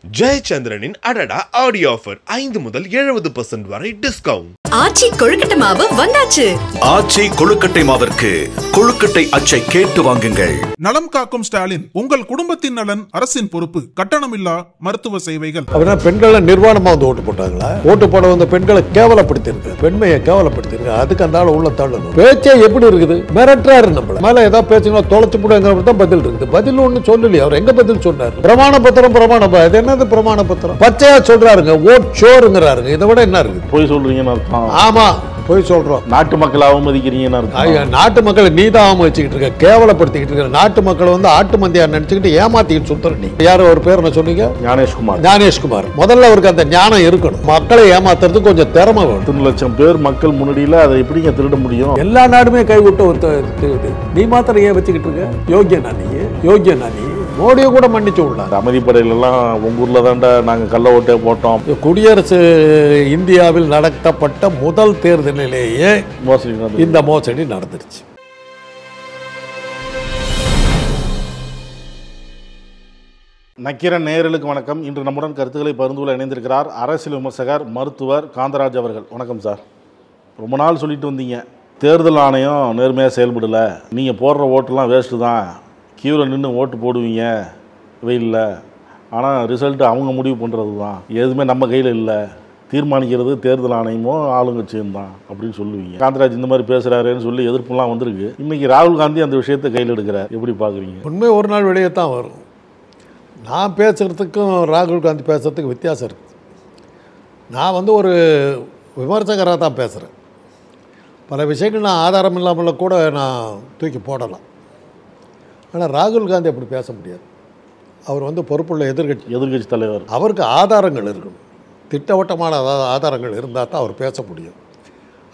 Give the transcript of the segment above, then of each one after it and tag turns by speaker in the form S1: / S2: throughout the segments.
S1: ஜெயச்சந்திரனின் அடடா audio offer 5 முதல் 70% வரை டிஸ்கவுண்ட்.
S2: ஆச்சி கொழுக்கட்டை மாவு வந்தாச்சு.
S3: ஆச்சி கொழுக்கட்டை மாவிற்கு கொழுக்கட்டை அச்சை கேட்டு வாங்குங்கள்.
S4: நலம் காக்கும் ஸ்டாலின், உங்கள் குடும்பத்தின் நலன் அரசின் பொறுப்பு. கட்டணமில்லா மருத்துவ சேவைகள்.
S5: அப்படின்னா பெண்களை நிர்வாணமா வந்து ஓட்டு போட்டாங்களா? ஓட்டு போட வந்த பெண்களை கேவலப்படுத்திருக்கு, பெண்மையை கேவலப்படுத்திருக்கு. அதுக்கு அந்த ஆள் உள்ள தள்ளணும். பேச்சே எப்படி இருக்குது? மிரட்டுறாரு நம்மள. மேல ஏதாவது பேச்சுங்களா தொலைச்சு போடுங்கிற தான் பதில் இருக்குது. பதில் ஒண்ணு சொல்லலையே. அவர் எங்க பதில் சொன்னார்? பிரமாண பத்திரம் அது என்னது பிரமாண பத்திரம்? பச்சையா சொல்றாருங்க, ஓட் ஷோருங்கிறாருங்க. இதை விட என்ன இருக்கு?
S6: போய் சொல்றீங்கன்னு அர்த்தம்.
S5: ஆமா, போய் சொல்றோம்.
S6: நாட்டு மக்களை அவமதிக்கிறீங்கன்னு அர்த்தம்.
S5: நாட்டு மக்களை நீதான் அவமதிச்சுக்கிட்டு இருக்க, கேவலப்படுத்திக்கிட்டு இருக்க. நாட்டு மக்களை வந்து ஆட்டு மந்தியா நினைச்சுக்கிட்டு ஏமாத்திக்கிட்டு சுத்துற நீ. யாரு ஒரு பேர் என்ன சொன்னீங்க? ஞானேஷ்குமார். முதல்ல அவருக்கு அந்த ஞானம் இருக்கணும். மக்களை ஏமாத்துறதுக்கு கொஞ்சம் திறமை வேணும்.
S6: 3 லட்சம் பேர் மக்கள் முன்னாடியில அதை எப்படிங்க திருட முடியும்?
S5: எல்லா நாடுமே கைவிட்டு நீ மாத்திரம் ஏன் வச்சுக்கிட்டு இருக்க? யோகியனா நீ மோடியை கூட மன்னிச்சு விடலாம்.
S6: அமைதிப்படையில எல்லாம் உங்க ஊர்ல தாண்டா நாங்க கள்ள ஓட்டே போட்டோம்.
S5: குடியரசு இந்தியாவில் நடத்தப்பட்ட முதல் தேர்தலிலேயே இந்த மோசடி நடந்துருச்சு.
S6: நக்கீரன் நேயர்களுக்கு வணக்கம். இன்று நம்முடன் கருத்துக்களை பகிர்ந்து இணைந்திருக்கிறார் அரசியல் விமர்சகர் மருத்துவர் காந்தராஜ் அவர்கள். வணக்கம் சார். ரொம்ப நாள் சொல்லிட்டு வந்தீங்க, தேர்தல் ஆணையம் நேர்மையாக செயல்படலை, நீங்கள் போடுற ஓட்டெல்லாம் வேஸ்ட்டு தான், கியூவில் நின்று ஓட்டு போடுவீங்க வெயிலில், ஆனால் ரிசல்ட்டு அவங்க முடிவு பண்ணுறது தான், எதுவுமே நம்ம கையில் இல்லை, தீர்மானிக்கிறது தேர்தல் ஆணையமோ ஆளுங்கட்சியும் தான் அப்படின்னு சொல்லுவீங்க. காந்தராஜ் இந்த மாதிரி பேசுகிறாருன்னு சொல்லி எதிர்ப்புலாம் வந்திருக்கு. இன்றைக்கி ராகுல் காந்தி அந்த விஷயத்தை கையில் எடுக்கிறார். எப்படி பார்க்குறீங்க?
S5: உண்மை ஒரு நாள் வெளியே தான் வரும். நான் பேசுகிறதுக்கும் ராகுல் காந்தி பேசுகிறதுக்கு வித்தியாசம் இருக்குது. நான் வந்து ஒரு விமர்சகராக தான் பேசுகிறேன். பல விஷயங்கள் நான் ஆதாரம் இல்லாமல் கூட நான் தூக்கி போடலாம். ஆனால் ராகுல் காந்தி அப்படி பேச முடியாது. அவர் வந்து பொறுப்புள்ள எதிர்கட்சி தலைவர். அவருக்கு ஆதாரங்கள் இருக்கணும், திட்டவட்டமான ஆதாரங்கள் இருந்தால் தான் அவர் பேச முடியும்.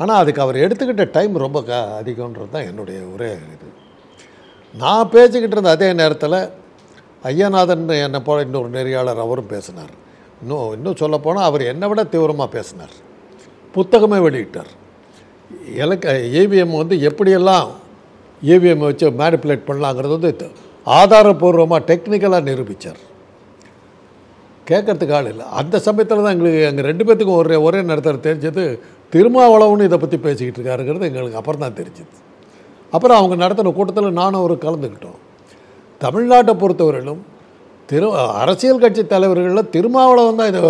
S5: ஆனால் அதுக்கு அவர் எடுத்துக்கிட்ட டைம் ரொம்ப அதிகன்றது தான் என்னுடைய ஒரே இது. நான் பேசிக்கிட்டு இருந்த அதே நேரத்தில் ஐயநாதன் என்னை போல இன்னொரு நெறியாளர் அவரும் பேசினார். இன்னும் சொல்லப்போனால் அவர் என்னை விட தீவிரமாக பேசினார். புத்தகமே வெளியிட்டார். EVM வந்து எப்படியெல்லாம் EVM வச்சு மேனிப்புலேட் பண்ணலாங்கிறது வந்து ஆதாரபூர்வமாக டெக்னிக்கலாக நிரூபித்தார். கேட்கறதுக்கு ஆள் இல்லை. அந்த சமயத்தில் தான் எங்களுக்கு எங்கள் 2 பேர்த்துக்கும் ஒரே நேரத்தில் தெரிஞ்சது, திருமாவளவன் இதை பற்றி பேசிக்கிட்டு இருக்காருங்கிறது எங்களுக்கு அப்புறம் தான் தெரிஞ்சுது. அப்புறம் அவங்க நடத்தின கூட்டத்தில் நானும் அவர் கலந்துக்கிட்டோம். தமிழ்நாட்டை பொறுத்தவரையிலும் அரசியல் கட்சி தலைவர்களில் திருமாவளவன் தான் இதை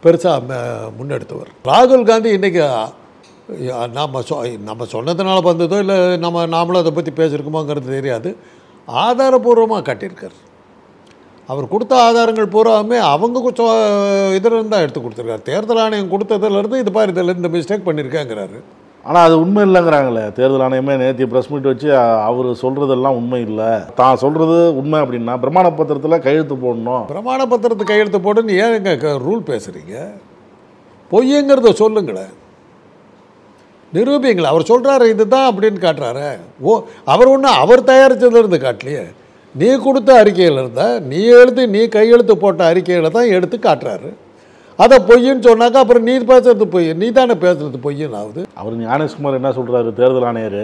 S5: பெருசாக முன்னெடுத்தவர். ராகுல் காந்தி இன்றைக்கி நம்ம சொன்னதுனால வந்ததோ இல்லை நாமளும் அதை பற்றி பேசியிருக்கோமோங்கிறது தெரியாது, ஆதாரபூர்வமாக காட்டியிருக்கார். அவர் கொடுத்த ஆதாரங்கள் பூராமே அவங்க இதிலிருந்து தான் எடுத்து கொடுத்துருக்காரு. தேர்தல் ஆணையம் கொடுத்ததுலேருந்து இது பாரு இதில் இந்த மிஸ்டேக் பண்ணியிருக்கேங்கிறாரு.
S6: ஆனால் அது உண்மை இல்லைங்கிறாங்களே. தேர்தல் ஆணையமே நேற்று ப்ரெஸ் மீட் வச்சு அவர் சொல்கிறதெல்லாம் உண்மை இல்லை, தான் சொல்கிறது உண்மை அப்படின்னா பிரமாண பத்திரத்தில் கையெழுத்து போடணும். பிரமாண பத்திரத்துக்கு கையெழுத்து போடுன்னு ஏன் எங்க ரூல் பேசுகிறீங்க? பொய்யுங்கிறத சொல்லுங்களேன், நிரூபிங்களா. அவர் சொல்கிறாரு இதுதான் அப்படின்னு காட்டுறாரு. அவர் ஒன்றும் அவர் தயாரித்ததுலேருந்து காட்டலையே, நீ கொடுத்த அறிக்கையில் இருந்தால் நீ கையெழுத்து போட்ட அறிக்கையில் தான் எடுத்து காட்டுறாரு. அதை பொய்ன்னு சொன்னாக்கா அப்புறம் நீ பேசுறது பொய், நீ தானே பேசுறது பொய்ன்னு ஆகுது. அவர் ஞானேஷ்குமார் என்ன சொல்கிறாரு, தேர்தல் ஆணையர்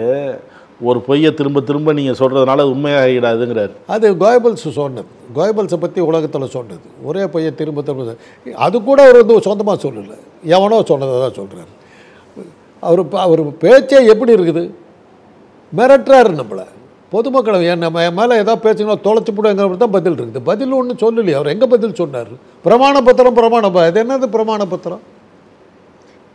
S6: ஒரு பொய்யை திரும்ப திரும்ப நீங்கள் சொல்கிறதுனால அது உண்மையாக ஆகிடாதுங்கிறார். அது கோயபல்ஸ் சொன்னது, கோயபல்ஸை பற்றி உலகத்தில் சொன்னது. ஒரே பொய்யை திரும்ப அது கூட அவர் வந்து சொந்தமாக சொல்லலை, எவனோ சொன்னதை தான் சொல்கிறார். அவர் பேச்சே எப்படி இருக்குது? மிரட்டுறாரு நம்மளை. பொதுமக்களை நம்ம மேலே ஏதாவது பேச்சுங்களா தொலைச்சி போடுங்கிற தான் பதில் இருக்குது. பதில் ஒன்றும் சொல்லலையே. அவர் எங்கே பதில் சொன்னார்? பிரமாண பத்திரம் அது என்னது பிரமாண பத்திரம்?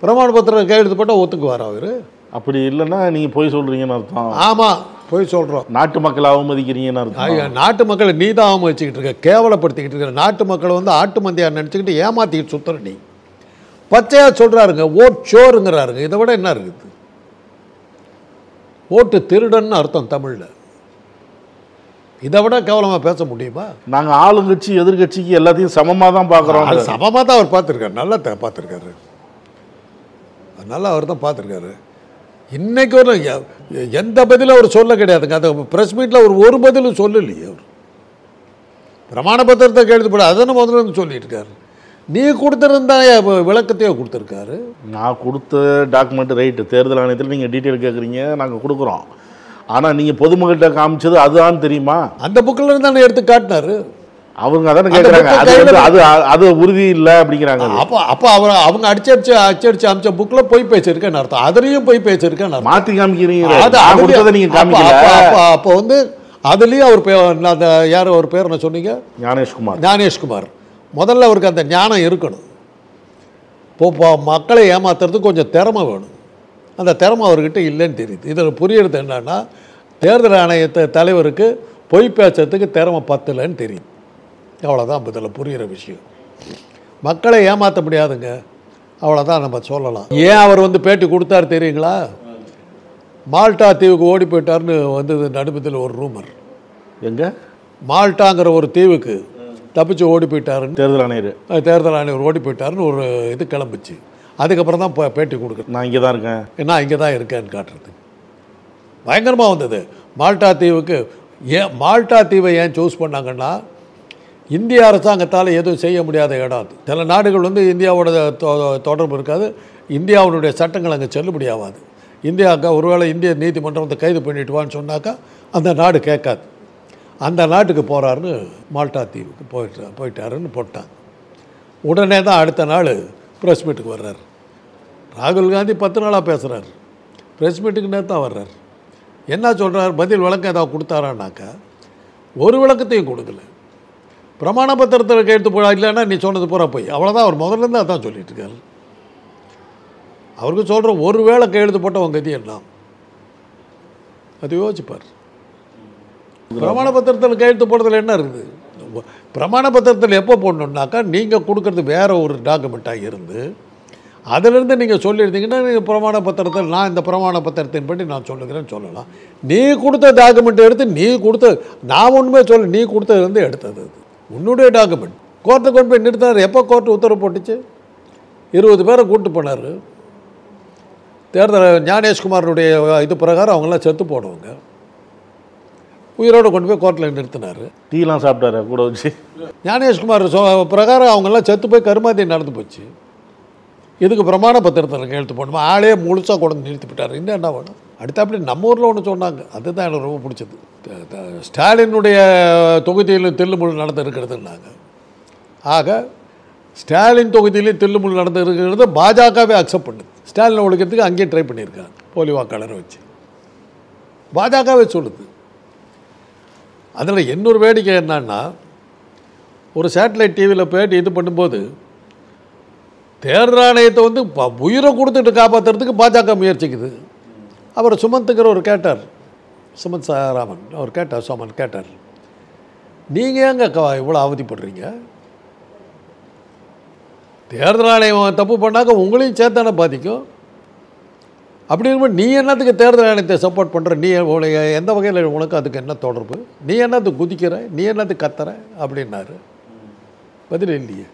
S6: பிரமாண பத்திரம் கையெழுத்து போட்டால் ஒத்துக்குவார் அவர்? அப்படி இல்லைன்னா நீங்கள் போய் சொல்கிறீங்கன்னு அர்த்தம். ஆமாம், போய் சொல்கிறோம். நாட்டு மக்களை அவமதிக்கிறீங்கன்னு அர்த்தம். நாட்டு மக்களை நீ தான் அவமதிச்சுக்கிட்டு இருக்க, கேவலப்படுத்திக்கிட்டு இருக்க. நாட்டு மக்களை வந்து ஆட்டு மந்தியாக நினச்சிக்கிட்டு ஏமாற்றிக்கிட்டு சுற்றுற நீ. பச்சையாக சொல்கிறாருங்க, ஓட் ஷோருங்கிறாருங்க. இதை விட என்ன இருக்குது? ஓட்டு திருடன்னு அர்த்தம் தமிழில். இதை விட கேவலமாக பேச முடியுமா? நாங்கள் ஆளுங்கட்சி எதிர்கட்சிக்கு எல்லாத்தையும் சமமாக தான் பார்க்குறோம். அது சமமாக தான் அவர் பார்த்துருக்காரு, நல்லா பார்த்துருக்காரு, நல்லா அவர் தான் பார்த்துருக்காரு. இன்றைக்கு ஒரு எந்த பதிலும் அவர் சொல்ல கிடையாதுங்க. அந்த ப்ரெஸ் மீட்டில் ஒரு பதிலும் சொல்லலையே. அவர் பிரமாண பத்திரத்தை கையெழுத்து போட அதனை முதல்ல சொல்லிட்டு இருக்காரு. நீ கொடுத்துருந்தா விளக்கத்தையோ கொடுத்துருக்காரு. நான் கொடுத்த டாக்குமெண்ட் ரைட்டு, தேர்தல் ஆணையத்தில் நீங்கள் டீட்டெயில் கேட்குறீங்க, நாங்கள் கொடுக்குறோம். ஆனால் நீங்கள் பொதுமக்கள்கிட்ட காமிச்சது அதுதான் தெரியுமா? அந்த புக்கில் இருந்தானே எடுத்து காட்டினார்.
S7: அவங்க அதானே கேட்குறாங்க, அது உறுதி இல்லை அப்படிங்கிறாங்க.
S6: அப்போ அவங்க அடிச்சு அமிச்ச புக்கில் போய் பேசியிருக்கேன்னு அர்த்தம், அதுலேயும் போய் பேசியிருக்கேன்னு
S7: மாற்றி காமிக்கிறீங்க.
S6: அப்போ வந்து அதுலேயும் அவர் அந்த யார் அவர் பேர் என்ன சொன்னீங்க? ஞானேஷ்குமார். முதல்ல அவருக்கு அந்த ஞானம் இருக்கணும். இப்போ மக்களை ஏமாத்துறதுக்கு கொஞ்சம் திறமை வேணும். அந்த திறமை அவர்கிட்ட இல்லைன்னு தெரியுது. இதில் புரியறது என்னன்னா, தேர்தல் ஆணையத்தை தலைவருக்கு பொய் பேசுறதுக்கு திறமை பத்தலைன்னு தெரியுது. அவ்வளோதான் இதில் புரிகிற விஷயம். மக்களை ஏமாற்ற முடியாதுங்க, அவ்வளோதான் நம்ம சொல்லலாம். ஏன் அவர் வந்து பேட்டி கொடுத்தாரு தெரியுங்களா? மால்டா தீவுக்கு ஓடி போயிட்டார்னு வந்தது நடுமத்தில் ஒரு ரூமர்.
S7: எங்கே?
S6: மால்டாங்கிற ஒரு தீவுக்கு தப்பிச்சு ஓடி போயிட்டாருன்னு தேர்தல் ஆணையர் ஓடி போயிட்டாருன்னு ஒரு இது கிளம்பிச்சு. அதுக்கப்புறம் தான் பேட்டி கொடுக்குறது.
S7: நான் இங்கே தான் இருக்கேன்,
S6: நான் இங்கே தான் இருக்கேன்னு காட்டுறது பயங்கரமாக வந்தது. மால்டா தீவுக்கு மால்டா தீவை ஏன் சூஸ் பண்ணாங்கன்னா, இந்திய அரசாங்கத்தால் எதுவும் செய்ய முடியாத இடம் அது. சில நாடுகள் வந்து இந்தியாவோட தொடர்பு இருக்காது, இந்தியாவுடைய சட்டங்கள் அங்கே செல்லுபடியாகாது. இந்தியாவுக்கு ஒருவேளை இந்திய நீதிமன்றத்தை கைது பண்ணிட்டு வான்னு சொன்னாக்கா அந்த நாடு கேட்காது. அந்த நாட்டுக்கு போகிறாருன்னு மால்டா தீவுக்கு போயிட்டாருன்னு போட்டாங்க. உடனே தான் அடுத்த நாள் ப்ரெஸ் மீட்டுக்கு வர்றார். ராகுல் காந்தி 10 நாளாக பேசுகிறார், ப்ரெஸ் மீட்டுக்கு நேரத்தான் வர்றார். என்ன சொல்கிறார்? பதில் விளக்கம் ஏதாவது கொடுத்தாரான்னாக்கா ஒரு விளக்கத்தையும் கொடுக்கல. பிரமாண பத்திரத்தில் கையெழுத்து போடா, இல்லைன்னா நீ சொன்னது பூரா போய், அவ்வளோதான். அவர் முதல்லேருந்து அதான் சொல்லிட்டு இருக்காரு. அவருக்கு சொல்கிற ஒரு வேளை கையெழுத்து போட்டவங்க கதி என்ன, அது யோசிப்பார். பிரமாண பத்திரத்தில் கையெழுத்து போடுறதுல என்ன இருக்குது? பிரமாண பத்திரத்தில் எப்போ போடணுன்னாக்கா, நீங்கள் கொடுக்குறது வேறு ஒரு டாக்குமெண்ட்டாக இருந்து அதிலிருந்து நீங்கள் சொல்லியிருந்தீங்கன்னா, நீங்கள் பிரமாண பத்திரத்தில் நான் இந்த பிரமாண பத்திரத்தின் படி நான் சொல்லுகிறேன்னு சொல்லலாம். நீ கொடுத்த டாக்குமெண்ட் எடுத்து நீ கொடுத்த, நான் ஒன்றுமே சொல்ல, நீ கொடுத்தது எடுத்தது உன்னுடைய டாக்குமெண்ட். கோர்ட்டை கொண்டு போய் நிறுத்தினார். எப்போ கோர்ட்டு உத்தரவு போட்டுச்சு? 20 பேரை கூப்பிட்டு போனார். தேர்தல் ஞானேஷ்குமாரனுடைய இது பிரகாரம் அவங்களாம் செத்து போடுவாங்க. உயிரோடு கொண்டு போய் கோர்ட்டில் நிறுத்தினார்.
S7: டீலாம் சாப்பிட்டாரு கூட வச்சு.
S6: ஞானேஷ்குமார் பிரகாரம் அவங்கெல்லாம் செத்து போய் கருமாதி நடந்து போச்சு. இதுக்கு பிரமாண பத்திரத்தில் கையெழுத்து போடணுமா? ஆளே முழுசாக கொண்டு நிறுத்தி விட்டார். இன்னும் என்ன வேணும்? அடுத்த அப்படி நம்ம ஊரில் ஒன்று சொன்னாங்க, அதுதான் எனக்கு ரொம்ப பிடிச்சது. ஸ்டாலினுடைய தொகுதியில் தில்லுமுள் நடந்து இருக்கிறதுனாங்க. ஆக ஸ்டாலின் தொகுதியிலையும் தில்லுமுள் நடந்து இருக்கிறது பாஜகவே அக்செப்ட் பண்ணுது. ஸ்டாலினை ஒழிக்கிறதுக்கு அங்கேயும் ட்ரை பண்ணியிருக்காங்க, போலி வாக்காளரை வச்சு. பாஜகவே சொல்லுது. அதில் இன்னொரு வேடிக்கை என்னன்னா, ஒரு சேட்டலைட் டிவியில் போய்ட்டு இது பண்ணும்போது தேர்தல் ஆணையத்தை வந்து உயிரை கொடுத்துட்டு காப்பாற்றுறதுக்கு பாஜக முயற்சிக்குது. அவர் சுமந்துங்கிற ஒரு கேட்டார், சுமந்த் ராமன் அவர் கேட்டார், சோமன் கேட்டார், நீங்கள் ஏங்க இவ்வளோ அவதிப்படுறீங்க? தேர்தல் ஆணையம் தப்பு பண்ணாக்க உங்களையும் சேர்த்தானே பாதிக்கும். அப்படி இருக்கும்போது நீ என்னத்துக்கு தேர்தல் ஆணையத்தை சப்போர்ட் பண்ணுற? நீ எந்த வகையில் உனக்கு அதுக்கு என்ன தொடர்பு? நீ என்னத்துக்கு குதிக்கிற? நீ என்னத்துக்கு கத்துற அப்படின்னாரு. பதில் இல்லையே.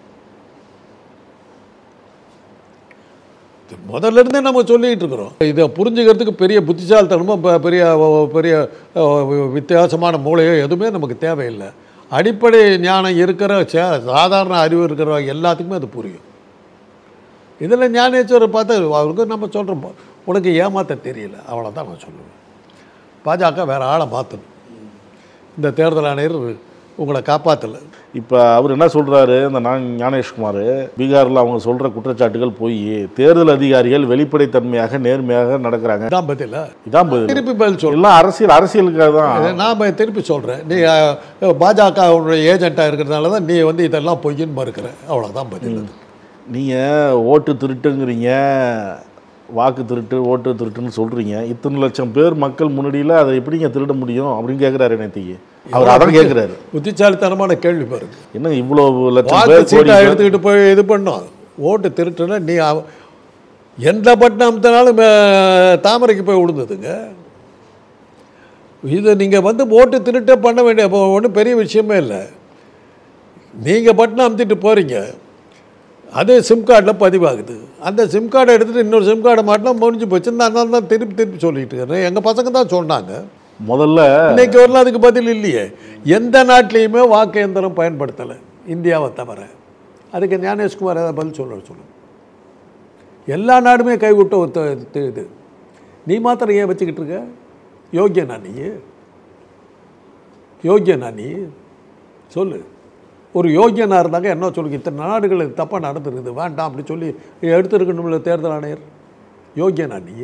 S6: முதல்ல இருந்தே நம்ம சொல்லிகிட்டு இருக்கிறோம். இதை புரிஞ்சுக்கிறதுக்கு பெரிய புத்திசாலித்தனமோ பெரிய பெரிய வித்தியாசமான மூளையோ எதுவுமே நமக்கு தேவையில்லை. அடிப்படை ஞானம் இருக்கிற சாதாரண அறிவு இருக்கிற எல்லாத்துக்குமே அது புரியும். இதில் ஞானேஸ்வரர் பார்த்தா அவருக்கு நம்ம சொல்கிறோம், உனக்கு ஏமாற்ற தெரியல, அவ்வளோதான் நான் சொல்லுவேன். பாஜக வேறு ஆளை மாற்றணும். இந்த தேர்தல் ஆணையர் உங்களை காப்பாற்றலை.
S7: இப்போ அவர் என்ன சொல்கிறாரு, இந்த ஞானேஷ்குமார், பீகாரில் அவங்க சொல்கிற குற்றச்சாட்டுகள் போய் தேர்தல் அதிகாரிகள் வெளிப்படைத்தன்மையாக நேர்மையாக நடக்கிறாங்க.
S6: இதான் பதில்.
S7: இதான் பதில்.
S6: திருப்பி பதில் சொல்ல,
S7: எல்லாம் அரசியலுக்காக தான்.
S6: நான் திருப்பி சொல்கிறேன், நீ பாஜகவுடைய ஏஜென்ட்டாக இருக்கிறதுனால தான் நீ வந்து இதெல்லாம் பொய்ன்னு மறுக்கிற, அவ்வளோதான் பதில்.
S7: நீங்கள் ஓட்டு திருட்டுங்கிறீங்க, வாக்கு திருட்டு, ஓட்டு திருட்டுன்னு சொல்கிறீங்க. இத்தனை லட்சம் பேர் மக்கள் முன்னாடியில் அதை எப்படிங்க திருட முடியும் அப்படின்னு கேட்குறாரு நேத்திக்கு. அவர் அதான் கேட்குறாரு.
S6: புத்திசாலித்தனமான கேள்வி பாருங்க.
S7: என்ன இவ்வளோ லட்சம்
S6: பேர் எடுத்துக்கிட்டு போய் இது பண்ணோம். ஓட்டு திருட்டுன்னா நீ எந்த பட்டம் அமுத்தினாலும் தாமரைக்கு போய் விழுந்ததுங்க. இதை நீங்கள் வந்து ஓட்டு திருட்டே பண்ண வேண்டிய ஒன்றும் பெரிய விஷயமே இல்லை. நீங்கள் பட்டம் அமுத்திட்டு போகிறீங்க, அது சிம் கார்டில் பதிவாகுது. அந்த சிம் கார்டை எடுத்துகிட்டு இன்னொரு சிம் கார்டை மாட்டினா முடிஞ்சு போச்சு. நான் தான் திருப்பி சொல்லிட்டு இருக்கிறேன். எங்கள் பசங்க தான் சொன்னாங்க
S7: முதல்ல.
S6: இன்னைக்கு வரலாம் அதுக்கு பதில் இல்லையே. எந்த நாட்டிலையுமே வாக்கு எந்திரம் பயன்படுத்தலை இந்தியாவை தவிர. அதுக்கு ஞானேஷ்குமார் ஏதாவது பதில் சொல்லுங்க. எல்லா நாடுமே கைவிட்ட இது. நீ மாத்திரம் ஏன் வச்சுக்கிட்டு இருக்க? யோக்கியனா நீ சொல்லு. ஒரு யோகியனாக இருந்தாங்க என்ன சொல்லுங்க, இத்தனை நாடுகள் தப்பாக நடந்துருக்குது வேண்டாம் அப்படி சொல்லி எடுத்துருக்கணும்ல தேர்தல் ஆணையர். யோகியனா நீ?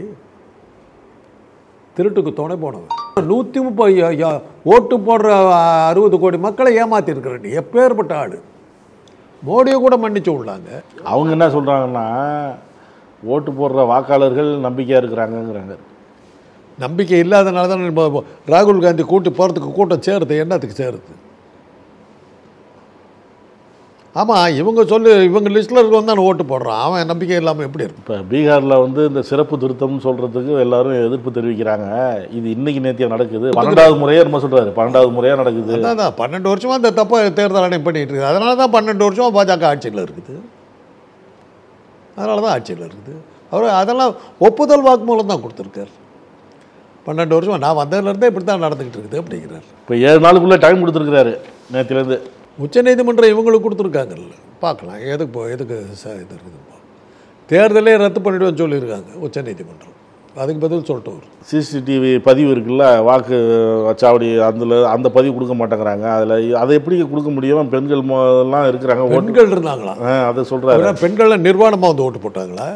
S6: திருட்டுக்கு துணை போனவன். 130 ஓட்டு போடுற 60 கோடி மக்களை ஏமாத்திருக்கிற நீ எப்பேற்பட்ட ஆள். மோடியை கூட மன்னிச்சு விடலாங்க.
S7: அவங்க என்ன சொல்கிறாங்கன்னா, ஓட்டு போடுற வாக்காளர்கள் நம்பிக்கையாக இருக்கிறாங்கங்கிறாங்க.
S6: நம்பிக்கை இல்லாதனால தான் ராகுல் காந்தி கூட்டி போகிறதுக்கு கூட்டம் சேருது. என்னத்துக்கு சேருது? ஆமாம், இவங்க லிஸ்ட்டில் இருக்கவங்க தான் ஓட்டு போடுறான். அவன் நம்பிக்கை இல்லாமல் எப்படி இருக்கும்?
S7: இப்போ பீகாரில் வந்து இந்த சிறப்பு திருத்தம்னு சொல்கிறதுக்கு எல்லாரும் எதிர்ப்பு தெரிவிக்கிறாங்க. இது இன்னைக்கு நேத்தியாக நடக்குது. 12வது முறையாக நம்ம சொல்கிறாரு, 12வது முறையாக நடக்குது.
S6: அதான் 12 வருஷமாக இந்த தப்பை தேர்தல் ஆணையம் பண்ணிகிட்டு இருக்குது. அதனால தான் 12 வருஷமாக பாஜக ஆட்சியில் இருக்குது. அதனால தான் ஆட்சியில் இருக்குது. அவர் அதெல்லாம் ஒப்புதல் வாக்குமூலம் தான் கொடுத்துருக்கார். 12 வருஷமாக நான் வந்ததுலேருந்தே இப்படி தான் நடந்துக்கிட்டு இருக்குது அப்படிங்கிறார்.
S7: இப்போ 7 நாளுக்குள்ளே டைம் கொடுத்துருக்குறாரு நேற்றுலேருந்து.
S6: உச்சநீதிமன்றம் இவங்களுக்கு கொடுத்துருக்காங்கல்ல, பார்க்கலாம் எதுக்கு இது இருக்குதுப்பா. தேர்தலே ரத்து பண்ணிவிடுவேன்னு சொல்லியிருக்காங்க உச்சநீதிமன்றம். அதுக்கு பதில் சொல்லிட்டு வரும்.
S7: சிசிடிவி பதிவு இருக்குல்ல, வாக்கு சாவடி அந்த பதிவு கொடுக்க மாட்டேங்கிறாங்க. அதை எப்படி கொடுக்க முடியும்? பெண்கள் எல்லாம் இருக்கிறாங்க,
S6: பெண்கள் இருந்தாங்களா?
S7: அதை சொல்கிறாரு.
S6: பெண்கள்லாம் நிர்வாணமாக வந்து ஓட்டு போட்டாங்களா?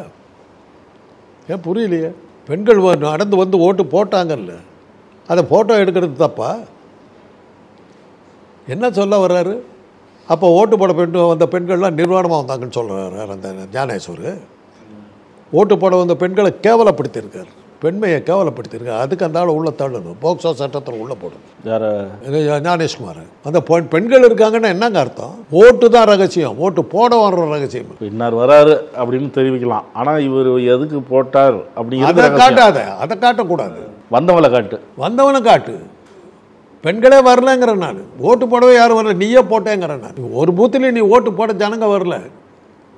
S6: ஏன் புரியலையே. பெண்கள் நடந்து வந்து ஓட்டு போட்டாங்கல்ல, அதை ஃபோட்டோ எடுக்கிறது தப்பா? என்ன சொல்ல வர்றாரு? அப்போ ஓட்டு போட வந்த பெண்கள்லாம் நிர்வாணமாக வந்தாங்கன்னு சொல்கிறார் அந்த ஞானேஸ்வர். ஓட்டு போட வந்த பெண்களை கேவலப்படுத்தியிருக்கார், பெண்மையை கேவலப்படுத்தியிருக்கார். அதுக்கு அந்த ஆள் உள்ள தள்ளணும், போக்சோ சட்டத்தில் உள்ள போடணும். யார்? ஞானேஷ்குமார். அந்த பெண்கள் இருக்காங்கன்னா என்னங்க அர்த்தம்? ஓட்டு தான் ரகசியம், ஓட்டு போட வர்ற ரகசியம்.
S7: இன்னார் வராரு அப்படின்னு தெரிவிக்கலாம். ஆனால் இவர் எதுக்கு போட்டார் அப்படி
S6: அதை காட்டாத, அதை காட்டக்கூடாது.
S7: வந்தவனை காட்டு.
S6: பெண்களே வரலங்கிற நான், ஓட்டு போடவே யாரும் வரல, நீயே போட்டேங்கிற நான். ஒரு பூத்துலேயும் நீ ஓட்டு போட ஜனங்க வரல,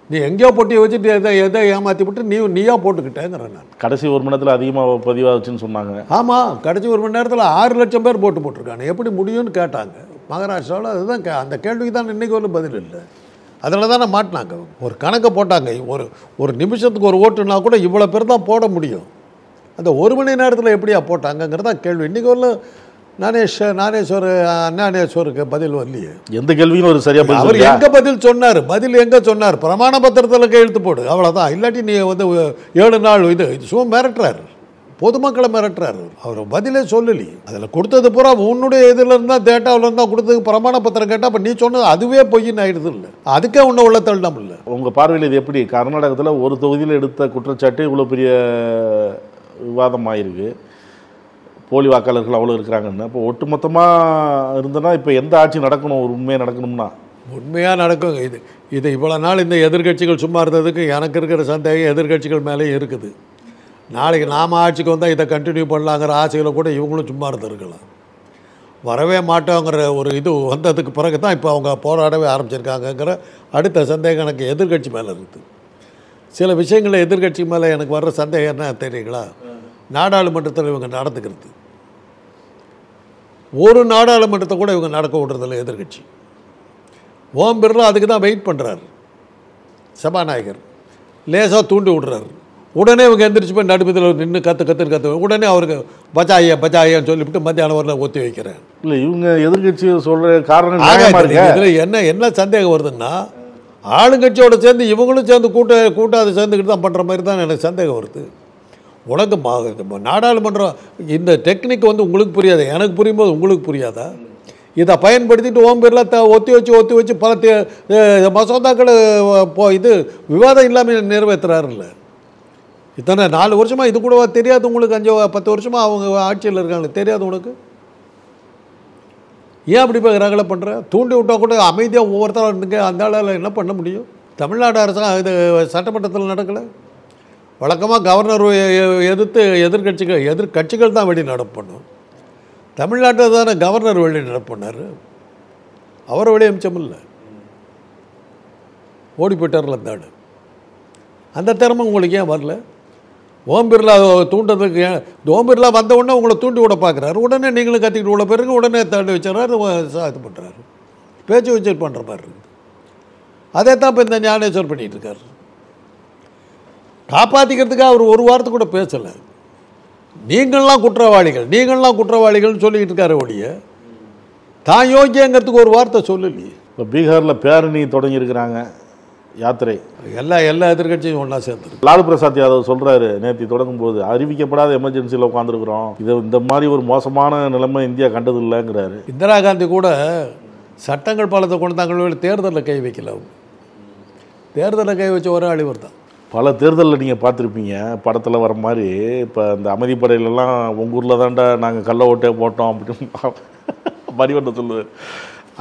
S6: நீ எங்கேயோ போட்டியை வச்சுட்டு எதை ஏமாற்றி விட்டு நீயா போட்டுக்கிட்டேங்கிற நான்.
S7: கடைசி 1 மணி நேரத்தில் அதிகமாக பதிவாச்சுன்னு சொன்னாங்க.
S6: ஆமாம், கடைசி 1 மணி நேரத்தில் 6 லட்சம் பேர் போட்டு போட்டிருக்காங்க. எப்படி முடியும்னு கேட்டாங்க மகாராஷ்டிராவில். அதுதான் அந்த கேள்விக்கு தான் இன்றைக்கி ஒரு பதில் இல்லை. அதனால தானே மாட்டினாங்க. ஒரு கணக்கை போட்டாங்க, ஒரு நிமிஷத்துக்கு ஒரு ஓட்டுனா கூட இவ்வளோ பேர் தான் போட முடியும். அந்த 1 மணி நேரத்தில் எப்படியா போட்டாங்கங்கிறதா கேள்வி. இன்றைக்கி ஒரு ஞானேஸ்வருக்கு பதில் வரலையே.
S7: எந்த கேள்வியும் ஒரு சரியா
S6: அவர் எங்க பதில் சொன்னார்? பதில் எங்க சொன்னார்? பிரமாண பத்திரத்தில் கையெழுத்து போடு, அவ்வளோதான். இல்லாட்டி நீ வந்து 7 நாள் இது சும்மா மிரட்டுறாரு, பொதுமக்களை மிரட்டுறாரு. அவர் பதிலே சொல்லலி. அதில் கொடுத்தது பூரா உன்னுடைய இதில் இருந்தால் டேட்டாவில் இருந்தால் கொடுத்ததுக்கு பிரமாண பத்திரம் கேட்டால் அப்போ நீ சொன்னது அதுவே பொய்ன்னு ஆயிடுது இல்லை. அதுக்கே உன்னை உள்ள தள்ளிடம் இல்லை.
S7: உங்கள் பார்வையில் இது எப்படி? கர்நாடகத்தில் ஒரு தொகுதியில் எடுத்த குற்றச்சாட்டு இவ்வளோ பெரிய விவாதமாயிருக்கு. போலி வாக்காளர்கள் அவ்வளோ இருக்கிறாங்கன்னு. இப்போ ஒட்டுமொத்தமாக இருந்தனா இப்போ எந்த ஆட்சி நடக்கணும்? ஒரு உண்மையாக நடக்கணும்னா
S6: உண்மையாக நடக்கும். இது இவ்வளோ நாள் இந்த எதிர்கட்சிகள் சும்மா இருந்ததுக்கு எனக்கு இருக்கிற சந்தேகம் எதிர்கட்சிகள் மேலேயும் இருக்குது. நாளைக்கு நாம் ஆட்சிக்கு வந்தால் இதை கண்டினியூ பண்ணலாங்கிற ஆசையில் கூட இவங்களும் சும்மா இருந்திருக்கலாம். வரவே மாட்டோங்கிற ஒரு இது வந்ததுக்கு பிறகு தான் இப்போ அவங்க போராடவே ஆரம்பிச்சிருக்காங்கங்கிற அடுத்த சந்தேகம் எனக்கு எதிர்கட்சி மேலே இருக்குது. சில விஷயங்களில் எதிர்கட்சி மேலே எனக்கு வர்ற சந்தேகம் என்ன தெரியுங்களா? நாடாளுமன்றத்தில் இவங்க நடந்துக்கிறது, ஒரு நாடாளுமன்றத்தை கூட இவங்க நடக்க விடுறதில்ல எதிர்கட்சி. ஓம் பிர்லா அதுக்கு தான் வெயிட் பண்ணுறாரு. சபாநாயகர் லேசாக தூண்டி விடுறாரு, உடனே இவங்க எந்திரிச்சு போய் நடுப்பதில் நின்று கற்று உடனே அவருக்கு பச்சாயன்னு சொல்லிவிட்டு மத்தியானம் வரல ஒத்தி வைக்கிறேன்.
S7: இல்லை, இவங்க எதிர்கட்சி சொல்கிற காரணம்
S6: இதில் என்ன சந்தேகம் வருதுன்னா, ஆளுங்கட்சியோட சேர்ந்து இவங்களும் சேர்ந்து கூட்டாது சேர்ந்துக்கிட்டு தான் பண்ணுற மாதிரி தான் எனக்கு சந்தேகம் வருது. உனக்கு நாடாளுமன்றம் இந்த டெக்னிக் வந்து உங்களுக்கு புரியாது, எனக்கு புரியும்போது உங்களுக்கு புரியாதா? இதை பயன்படுத்திட்டு ஓம் பிர்லா ஒத்தி வச்சு பல மசோதாக்கள் இது விவாதம் இல்லாமல் நிறைவேற்றுறாருல்ல. இத்தனை 4 வருஷமாக இது கூட தெரியாது உங்களுக்கு? 5-10 வருஷமாக அவங்க ஆட்சியில் இருக்காங்க, தெரியாது உனக்கு? ஏன் அப்படி போய் ரகலை பண்ணுற? தூண்டி விட்டால் கூட அமைதியாக ஒவ்வொருத்தரும் இருந்துங்க. அந்த ஆளால் என்ன பண்ண முடியும்? தமிழ்நாடு அரசாங்கம் இது சட்டமன்றத்தில் நடக்கலை. வழக்கமாக கவர்னர் எதிர்த்து எதிர்கட்சிகள் தான் வெளிநடப்பு பண்ணும். தமிழ்நாட்டில் தானே கவர்னர் வெளிநடப்பு பண்ணார். அவரை வெளியே அமிச்சம் இல்லை, ஓடி போயிட்டார்ல அந்த ஆடு. அந்த திறமை உங்களுக்கு ஏன் வரல? ஓம் பிர்லா தூண்டுறதுக்கு ஓம் பிர்லா வந்த உடனே உங்களை தூண்டி விட பார்க்குறாரு, உடனே நீங்களும் கத்திக்கிட்டு உள்ள பிறகு உடனே தள்ளி வச்சுறாரு, இது பண்ணுறாரு, பேச்சு வச்சு பண்ணுற மாதிரி இருக்குது. அதே தான் இப்போ இந்த ஞானேஸ்வர் பண்ணிகிட்டு இருக்கார். காப்பாற்றிக்கிறதுக்காக அவர் ஒரு வாரத்துக்கு கூட பேசலை. நீங்கள்லாம் குற்றவாளிகள்னு சொல்லிக்கிட்டு இருக்காரு ஒழிய தான் யோக்கியங்கிறதுக்கு ஒரு வார்த்தை சொல்லலையே.
S7: இப்போ பீகாரில் பேரணி தொடங்கியிருக்கிறாங்க, யாத்திரை.
S6: எல்லா எதிர்கட்சியும் ஒன்றா சேர்ந்துருக்கு.
S7: லாலு பிரசாத் யாதவ் சொல்கிறாரு, நேற்று தொடங்கும் போது அறிவிக்கப்படாத எமர்ஜென்சியில் உட்காந்துருக்குறோம், இந்த மாதிரி ஒரு மோசமான நிலைமை இந்தியா கண்டது இல்லைங்கிறாரு.
S6: இந்திரா காந்தி கூட சட்டங்கள் பலத்தை கொண்டாங்க, தேர்தலில் கை வைக்கல. தேர்தலில் கை வச்ச ஒரே அழிவர் தான்.
S7: பல தேர்தலில் நீங்கள் பார்த்துருப்பீங்க, படத்தில் வர மாதிரி. இப்போ இந்த அமைதிப்படையிலலாம் உங்கள் ஊரில் தாண்டா நாங்கள் கள்ள ஓட்டே போட்டோம் அப்படின்னு மணிவண்ணன் சொல்லுவார்.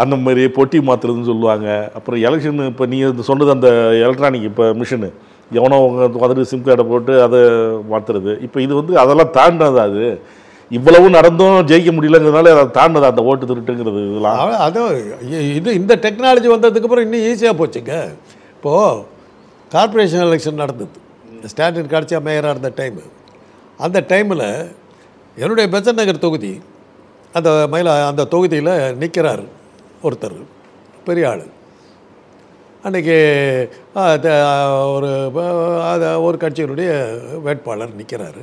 S7: அந்த மாதிரி பொட்டி மாற்றுறதுன்னு சொல்லுவாங்க. அப்புறம் எலெக்ஷன், இப்போ நீங்கள் சொன்னது அந்த எலக்ட்ரானிக் இப்போ மிஷினு, எவனோ வந்துட்டு சிம் கார்டை போட்டு அதை மாற்றுறது. இப்போ இது வந்து அதெல்லாம் தாண்டினது. அது இவ்வளவு நடந்தும் ஜெயிக்க முடியலங்கிறதுனால அதை தாண்டது அந்த ஓட்டு திருட்டுங்கிறது. இதெல்லாம்
S6: அது இந்த டெக்னாலஜி வந்ததுக்கப்புறம் இன்னும் ஈஸியாக போச்சுங்க. இப்போது கார்பரேஷன் எலெக்ஷன் நடந்தது, ஸ்டாலின் கடைசியாக மேயராக இருந்த டைமு. அந்த டைமில் என்னுடைய பெசன்ட் நகர் தொகுதி, அந்த தொகுதியில் நிற்கிறார் ஒருத்தர், பெரிய ஆள். அன்றைக்கி ஒரு கட்சியினுடைய வேட்பாளர் நிற்கிறாரு,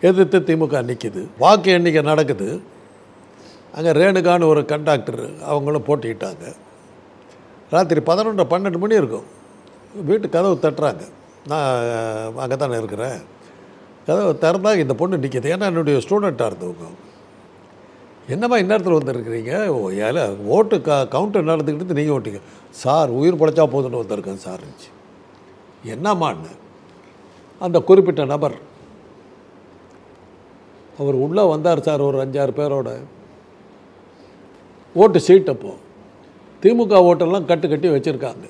S6: எதிர்த்து திமுக நிற்கிது. வாக்கு எண்ணிக்கை நடக்குது. அங்கே ரேணுகான்னு ஒரு கண்டாக்டர், அவங்களும் போட்டிக்கிட்டாங்க. ராத்திரி 11-12 மணி இருக்கும். வீட்டு கதவு தட்டுறாங்க. நான் அங்கே தானே இருக்கிறேன். கதவு திறந்தால் இந்த பொண்ணு நிற்கிது. ஏன்னா என்னுடைய ஸ்டூடெண்ட்டாக இருந்தவங்க. என்னம்மா இந்நேரத்தில் வந்துருக்குறீங்க? ஓட்டு கவுண்டர் நடந்துக்கிட்டு நீங்கள் ஓட்டிங்க. சார் உயிர் படைச்சா போதுன்னு வந்திருக்கேன் சார். என்னம்மான்னு அந்த குறிப்பிட்ட நபர் அவர் உள்ளே வந்தார் சார், ஒரு 5-6 பேரோட. ஓட்டு சீட் அப்போ திமுக ஓட்டெல்லாம் கட்டி வச்சுருக்காங்க.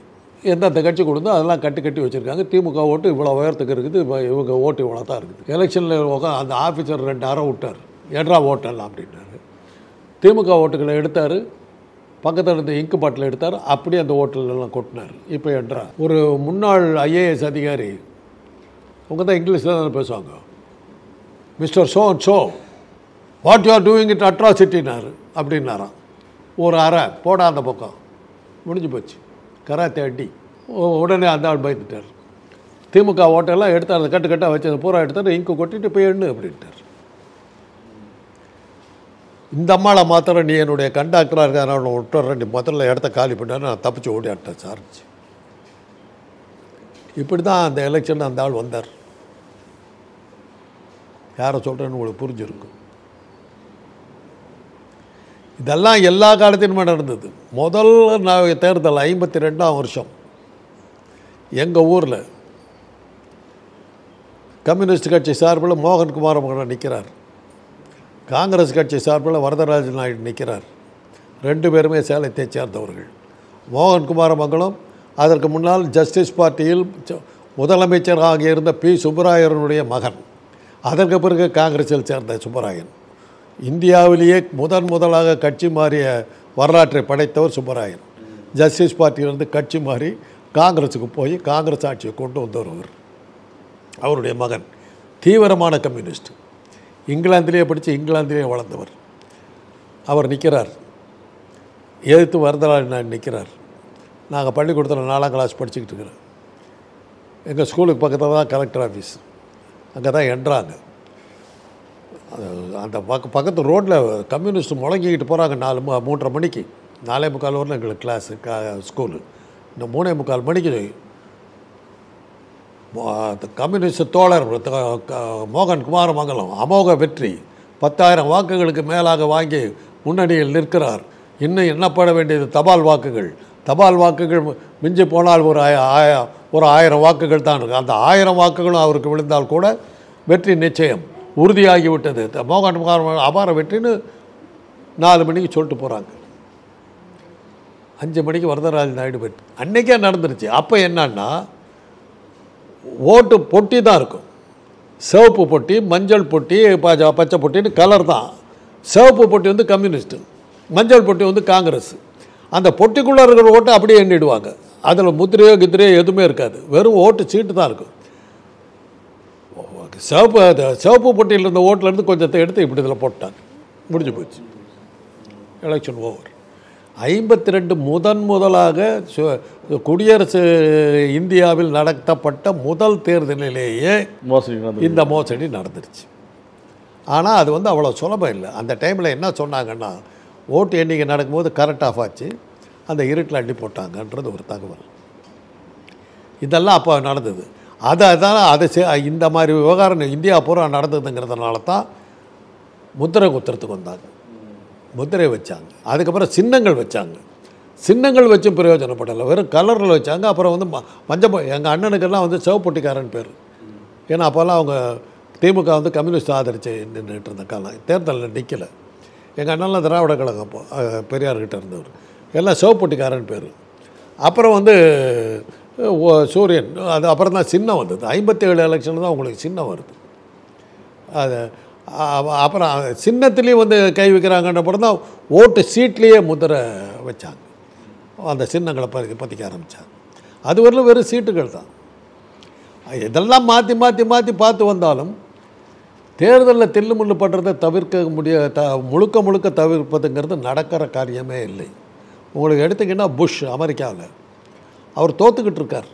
S6: எந்தெந்த கட்சி கொடுத்தோ அதெல்லாம் கட்டி வச்சுருக்காங்க. திமுக ஓட்டு இவ்வளோ உயரத்துக்கு இருக்குது, இவங்க ஓட்டு இவ்வளோ தான் இருக்குது. எலெக்ஷனில் அந்த ஆஃபீஸர் 2 அரை விட்டார், எட்ரா ஓட்டெல்லாம் அப்படின்னாரு. திமுக ஓட்டுகளை எடுத்தார், பக்கத்தில் இருந்த இங்கு பாட்டில் எடுத்தார், அப்படியே அந்த ஓட்டெல்லாம் கொட்டினார். இப்போ எட்ரா ஒரு முன்னாள் IAS அதிகாரி, அவங்க தான் இங்கிலீஷில் தான் பேசுவாங்க. Mister Shaw and Shaw, what you are doing it அட்ராசிட்டினார் அப்படின்னாராம். ஒரு அரை போட அந்த பக்கம் முடிஞ்சு போச்சு, கராத்தே அடி. உடனே அந்த ஆள் பயந்துட்டார். திமுக ஓட்டெல்லாம் எடுத்தார், அதை கட்டாக வச்சு அதை பூரா எடுத்தார், இங்கு கொட்டிட்டு போய் எண்ணு அப்படின்ட்டார். இந்த அம்மாவை மாத்திரம் நீ என்னுடைய கண்டாக்டராக இருக்க, நான் விட்டுறேன், நீ முதல்ல இடத்த காலி பண்ணார், நான் தப்பிச்சு ஓடியாட்டேன் சார். இப்படி தான் அந்த எலெக்ஷன் அந்த ஆள் வந்தார். யாரை சொல்கிறேன்னு உங்களுக்கு புரிஞ்சிருக்கும். இதெல்லாம் எல்லா காலத்திலுமே நடந்தது. முதல் தேர்தல் 52ஆம் வருஷம் எங்கள் ஊரில் கம்யூனிஸ்ட் கட்சி சார்பில் மோகன்குமார் மகன் நிற்கிறார், காங்கிரஸ் கட்சி சார்பில் வரதராஜ நாயுடு நிற்கிறார். 2 பேருமே சேலத்தை சேர்ந்தவர்கள். மோகன்குமார மங்கலம் அதற்கு முன்னால் ஜஸ்டிஸ் பார்ட்டியில் முதலமைச்சராக இருந்த P. சுப்பராயனுடைய மகன். அதற்கு பிறகு காங்கிரஸில் சேர்ந்த சுப்பராயன். இந்தியாவிலேயே முதலாக கட்சி மாறிய வரலாற்றை படைத்தவர் சுப்பராயன். ஜஸ்டிஸ் பார்ட்டியிலிருந்து கட்சி மாறி காங்கிரஸுக்கு போய் காங்கிரஸ் ஆட்சியை கொண்டு வந்தவர் அவருடைய மகன். தீவிரமான கம்யூனிஸ்ட். இங்கிலாந்திலே படித்து இங்கிலாந்திலே வளர்ந்தவர். அவர் நிற்கிறார், எதிர்த்து வரதராஜ நாயுடு நிற்கிறார். நாங்கள் பள்ளிக்கூடத்தில் 4ஆம் கிளாஸ் படிச்சுக்கிட்டு இருக்கிறோம். எங்கள் ஸ்கூலுக்கு பக்கத்தில் தான் கலெக்டர் ஆஃபீஸ். அங்கே தான் என்றாங்க. அந்த பக்கத்து ரோட்டில் கம்யூனிஸ்ட் முழங்கிக்கிட்டு போகிறாங்க. 3:30 மணிக்கு, 4:45 வரலாம் எங்களுக்கு கிளாஸு ஸ்கூலு. இந்த 3:45 மணிக்கு கம்யூனிஸ்ட் தோழர் மோகன்குமார மங்கலம் அமோக வெற்றி, 10,000 வாக்குகளுக்கு மேலாக வாங்கி முன்னணியில் நிற்கிறார். இன்னும் எண்ணப்பட வேண்டியது தபால் வாக்குகள். தபால் வாக்குகள் மிஞ்சி போனால் ஒரு 1000 வாக்குகள் தான் இருக்குது. அந்த 1000 வாக்குகளும் அவருக்கு விழுந்தால் கூட வெற்றி நிச்சயம் உறுதியாகிவிட்டது. மோகன்குமார் அபார வெற்றின்னு 4 மணிக்கு சொல்லிட்டு போகிறாங்க. 5 மணிக்கு வரதராஜ நாயுடு வெற்றி. அன்றைக்கே நடந்துருச்சு. அப்போ என்னன்னா ஓட்டு பொட்டி தான் இருக்கும். சிவப்பு பொட்டி, மஞ்சள் பொட்டி, பச்சை பொட்டின்னு கலர் தான். சிவப்பு பொட்டி வந்து கம்யூனிஸ்ட்டு, மஞ்சள் பொட்டி வந்து காங்கிரஸ். அந்த பொட்டிக்குள்ளே இருக்கிற ஓட்டை அப்படியே எண்ணிடுவாங்க. அதில் முத்திரையோ கித்திரையோ எதுவுமே இருக்காது, வெறும் ஓட்டு சீட்டு தான் இருக்கும். சிவப்பு பொட்டியில் இருந்த ஓட்டிலேருந்து கொஞ்சத்தை எடுத்து இப்படி இதில் போட்டாங்க, முடிஞ்சு போச்சு, எலெக்ஷன் ஓவர். 52 முதலாக குடியரசு இந்தியாவில் நடத்தப்பட்ட முதல் தேர்தலிலேயே இந்த மோசடி நடந்துருச்சு. ஆனால் அது வந்து அவ்வளோ சுலபம் இல்லை. அந்த டைமில் என்ன சொன்னாங்கன்னா, ஓட்டு எண்ணிக்கை நடக்கும்போது கரண்ட் ஆஃப் ஆச்சு. அந்த இருட்டில் அள்ளி போட்டாங்கன்றது ஒரு தகவல். இதெல்லாம் அப்போ நடந்தது. இந்த மாதிரி விவகாரம் இந்தியா பூரா நடந்ததுங்கிறதுனால தான் முத்திரை குத்துறதுக்கு வந்தாங்க, முத்திரை வச்சாங்க. அதுக்கப்புறம் சின்னங்கள் வச்சாங்க. சின்னங்கள் வச்சும் பிரயோஜனப்படலை, வெறும் கலரில் வச்சாங்க. அப்புறம் வந்து மஞ்சள் எங்கள் அண்ணனுக்கெல்லாம் வந்து சிவப்பொட்டிக்காரன் பேர். ஏன்னா அப்போல்லாம் அவங்க திமுக வந்து கம்யூனிஸ்ட் ஆதரித்து நின்றுட்டு இருந்த காலம், தேர்தலில் நிற்கலை. எங்கள் அண்ணன்லாம் திராவிட கழகம் அப்போ பெரியார்கிட்ட இருந்தவர், எல்லாம் சிவப்பொட்டிக்காரன் பேர். அப்புறம் வந்து சூரியன், அது அப்புறம் தான் சின்னம் வந்தது. 57 எலெக்ஷனில் தான் உங்களுக்கு சின்னம் வருது. அது அப்புறம் சின்னத்துலேயும் வந்து கை வைக்கிறாங்கன்ற அப்புறம் தான் ஓட்டு சீட்லேயே முத்திரை வச்சாங்க, அந்த சின்னங்களை பதிக்க ஆரம்பித்தாங்க. அது வரலும் வெறும் சீட்டுகள் தான். இதெல்லாம் மாற்றி மாற்றி மாற்றி பார்த்து வந்தாலும் தேர்தலில் தில்லுமுள்ளு பண்ணுறதை தவிர்க்க முழுக்க முழுக்க தவிர்ப்பதுங்கிறது நடக்கிற காரியமே இல்லை. உங்களுக்கு எடுத்திங்கன்னா புஷ் அமெரிக்காவில் அவர் தோற்றுக்கிட்டு இருக்கார்.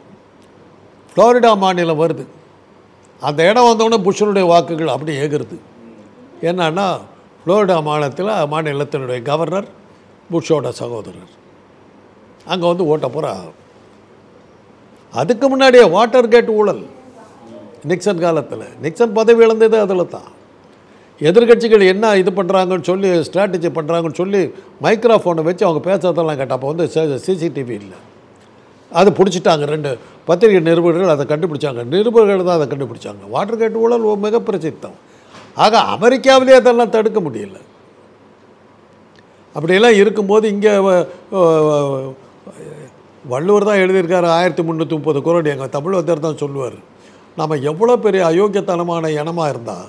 S6: ஃப்ளோரிடா மாநிலம் வருது, அந்த இடம் வந்தோடனே புஷ்ஷனுடைய வாக்குகள் அப்படி ஏகுறது. என்னன்னா ஃப்ளோரிடா மாநிலத்தினுடைய கவர்னர் புஷ்ஷோட சகோதரர் அங்கே வந்து ஓட்ட போகிற. அதுக்கு முன்னாடியே வாட்டர் கேட் ஊழல் நிக்சன் காலத்தில், நிக்சன் பதவி இழந்தது அதில் தான். எதிர்கட்சிகள் என்ன இது பண்ணுறாங்கன்னு சொல்லி ஸ்ட்ராட்டஜி பண்ணுறாங்கன்னு சொல்லி மைக்ரோஃபோனை வச்சு அவங்க பேசுறதெல்லாம் கேட்டால் அப்போ வந்து சிசிடிவி இல்லை, அது பிடிச்சிட்டாங்க. 2 பத்திரிகை நிருபர்கள் அதை கண்டுபிடிச்சாங்க, நிருபர்கள் தான் அதை கண்டுபிடிச்சாங்க. வாட்டர் கேட் ஊழல் மிக பிரசித்தம். ஆக அமெரிக்காவிலே அதெல்லாம் தடுக்க முடியல. அப்படியெல்லாம் இருக்கும்போது இங்கே வள்ளுவர் தான் எழுதியிருக்காரு 1330 குறள். எங்கள் தமிழர் தான் சொல்லுவார், நம்ம எவ்வளோ பெரிய அயோக்கியத்தனமான இனமாக இருந்தால்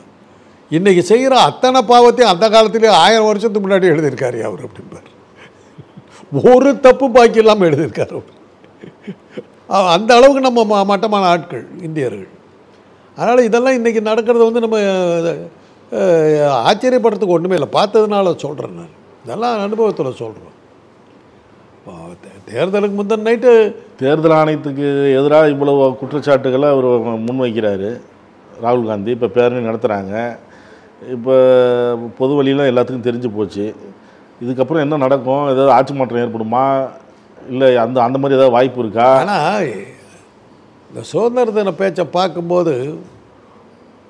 S6: இன்றைக்கி செய்கிற அத்தனை பாவத்தையும் அந்த காலத்திலே 1000 வருஷத்துக்கு முன்னாடி எழுதியிருக்காரு அவர் அப்படின்பார். ஒரு தப்பு பாக்கி இல்லாமல் எழுதியிருக்காரு அவர். அந்த அளவுக்கு நம்ம மட்டமான ஆட்கள் இந்தியர்கள். அதனால் இதெல்லாம் இன்றைக்கி நடக்கிறது வந்து நம்ம ஆச்சரியப்படுறதுக்கு ஒன்றுமே இல்லை, பார்த்ததுனால சொல்கிறேன். நான் இதெல்லாம் அனுபவத்தில் சொல்கிறேன். தேர்தலுக்கு முந்தின நைட்டு
S7: தேர்தல் ஆணையத்துக்கு எதிராக இவ்வளவு குற்றச்சாட்டுகளை அவர் முன்வைக்கிறாரு ராகுல் காந்தி. இப்போ பேரணி நடத்துகிறாங்க, இப்போ பொது வழியில் எல்லாத்துக்கும் தெரிஞ்சு போச்சு. இதுக்கப்புறம் என்ன நடக்கும்? ஏதாவது ஆட்சி மாற்றம் ஏற்படுமா, இல்லை அந்த மாதிரி ஏதாவது வாய்ப்பு இருக்கா?
S6: ஆனால் இந்த சுதந்திர தின பேச்சை பார்க்கும்போது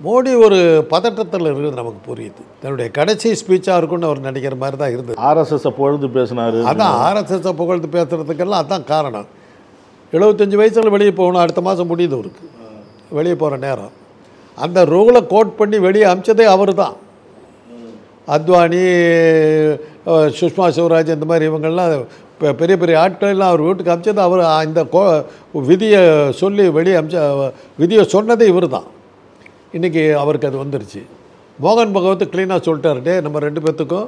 S6: மோடி ஒரு பதட்டத்தில் இருக்குது, நமக்கு புரியுது. தன்னுடைய கடைசி ஸ்பீச்சாக இருக்குன்னு அவர் நினைக்கிற மாதிரி தான் இருந்தது.
S7: ஆர்எஸ்எஸை புகழ்ந்து பேசினார்.
S6: அதான் ஆர்எஸ்எஸை புகழ்ந்து பேசுகிறதுக்கெல்லாம் அதான் காரணம். 75 வயசில் வெளியே போகணும், அடுத்த மாதம் முடியுது அவருக்கு வெளியே போகிற நேரம். அந்த ரூலை கோட் பண்ணி வெளியே அமிச்சதே அவர் தான். அத்வானி, சுஷ்மா சிவராஜ், இந்த மாதிரி இவங்கள்லாம் பெரிய பெரிய ஆட்களெல்லாம் அவர் வீட்டுக்கு அமிச்சது அவர். இந்த விதியை சொல்லி வெளியே விதியை சொன்னதே இவர் தான். இன்றைக்கி அவருக்கு அது வந்துருச்சு. மோகன் பகவத் க்ளீனாக சொல்லிட்டார், டே நம்ம 2 பேர்த்துக்கும்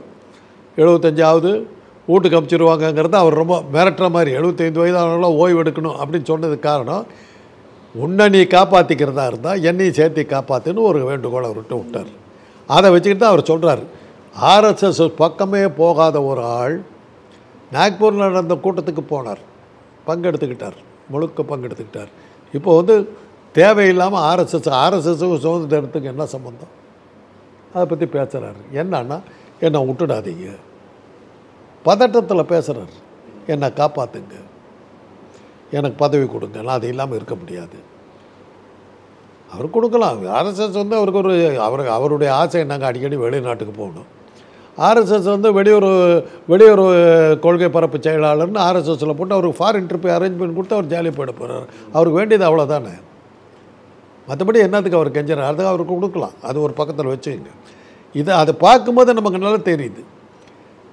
S6: 75 வீட்டுக்கு அமிச்சிருவாங்கங்கிறத அவர் ரொம்ப மிரட்டுற மாதிரி. 75 வயதானவங்களாம் ஓய்வு எடுக்கணும் அப்படின்னு சொன்னதுக்கு காரணம், உன்னை நீ காப்பாற்றிக்கிறதா இருந்தால் என்னையும் சேர்த்து காப்பாற்றுன்னு ஒரு வேண்டுகோளை அவர்கிட்ட விட்டார். அதை வச்சுக்கிட்டு தான் அவர் சொல்கிறார், ஆர்எஸ்எஸ் பக்கமே போகாத ஒரு ஆள் நாக்பூரில் நடந்த கூட்டத்துக்கு போனார், பங்கெடுத்துக்கிட்டார், முழுக்க பங்கெடுத்துக்கிட்டார். இப்போ வந்து தேவையில்லாமல் ஆர்எஸ்எஸ்ஸுக்கும் சுதந்திரத்துக்கு என்ன சம்பந்தம், அதை பற்றி பேசுகிறாரு. என்னன்னா என்னை விட்டுடாதீங்க, பதட்டத்தில் பேசுகிறார், என்னை காப்பாற்றுங்க, எனக்கு பதவி கொடுங்க, நான் அது இல்லாமல் இருக்க முடியாது. அவர் கொடுக்கலாம். ஆர்எஸ்எஸ் வந்து அவருக்கு அவருடைய ஆசை என்னங்க, அடிக்கடி வெளிநாட்டுக்கு போகணும். ஆர்எஸ்எஸ் வந்து வெளியுறவு கொள்கை பரப்பு செயலாளர்னு ஆர்எஸ்எஸில் போட்டு அவருக்கு ஃபாரின் ட்ரிப் அரேஞ்ச்மெண்ட் கொடுத்து அவர் ஜாலியாக போயிட போகிறார். அவருக்கு வேண்டியது அவ்வளோதானே, மற்றபடி என்னத்துக்கு அவர் கெஞ்சுறாரு, அதுக்கு அவருக்கு கொடுக்கலாம். அது ஒரு பக்கத்தில் வச்சுங்க. அதை பார்க்கும்போது நமக்கு நல்லா தெரியுது.